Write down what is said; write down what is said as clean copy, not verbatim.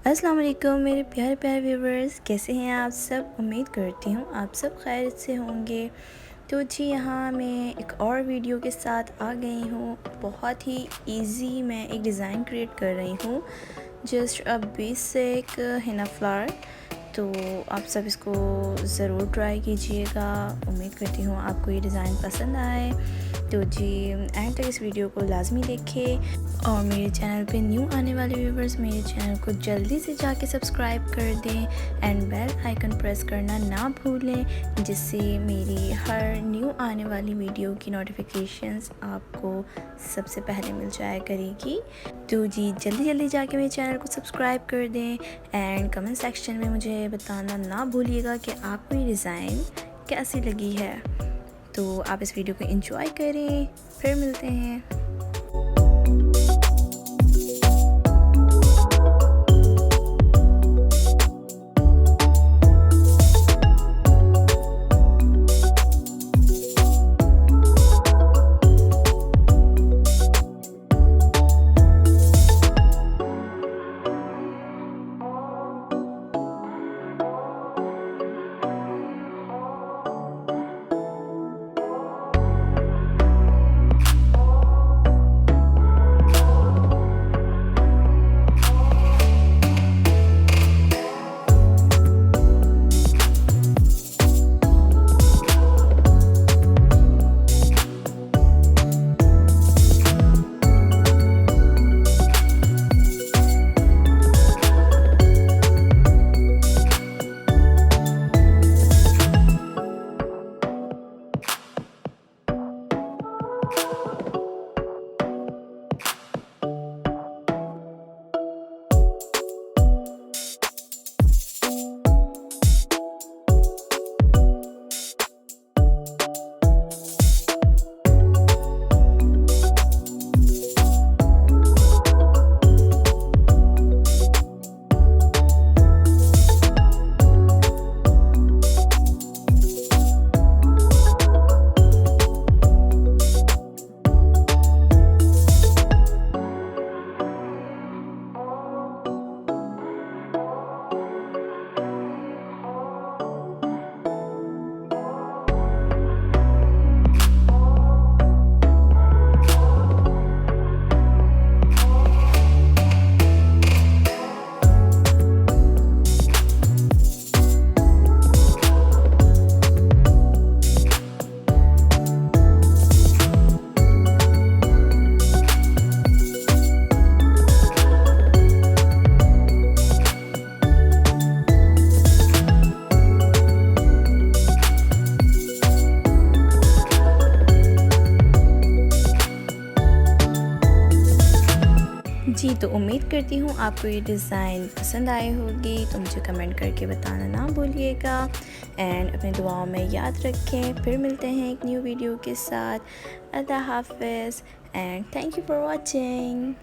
अस्सलाम वालेकुम मेरे प्यारे प्यारे व्यूवर्स, कैसे हैं आप सब। उम्मीद करती हूँ आप सब खैरियत से होंगे। तो जी यहाँ मैं एक और वीडियो के साथ आ गई हूँ। बहुत ही इजी मैं एक डिज़ाइन क्रिएट कर रही हूँ, just a basic Hina flower. तो आप सब इसको ज़रूर ट्राई कीजिएगा। उम्मीद करती हूँ आपको ये डिज़ाइन पसंद आए। तो जी एंड तक इस वीडियो को लाजमी देखें और मेरे चैनल पे न्यू आने वाले व्यूवर्स मेरे चैनल को जल्दी से जाके सब्सक्राइब कर दें एंड बेल आइकन प्रेस करना ना भूलें, जिससे मेरी हर न्यू आने वाली वीडियो की नोटिफिकेशंस आपको सबसे पहले मिल जाया करेगी। तो जी जल्दी जल्दी जाके मेरे चैनल को सब्सक्राइब कर दें एंड कमेंट सेक्शन में मुझे बताना ना भूलिएगा कि आपको ये डिज़ाइन कैसी लगी है। तो आप इस वीडियो को एंजॉय करें, फिर मिलते हैं। जी तो उम्मीद करती हूँ आपको ये डिज़ाइन पसंद आए होगी। तो मुझे कमेंट करके बताना ना भूलिएगा एंड अपनी दुआओं में याद रखें। फिर मिलते हैं एक न्यू वीडियो के साथ। अल्लाह हाफ़िज़ and thank you for watching.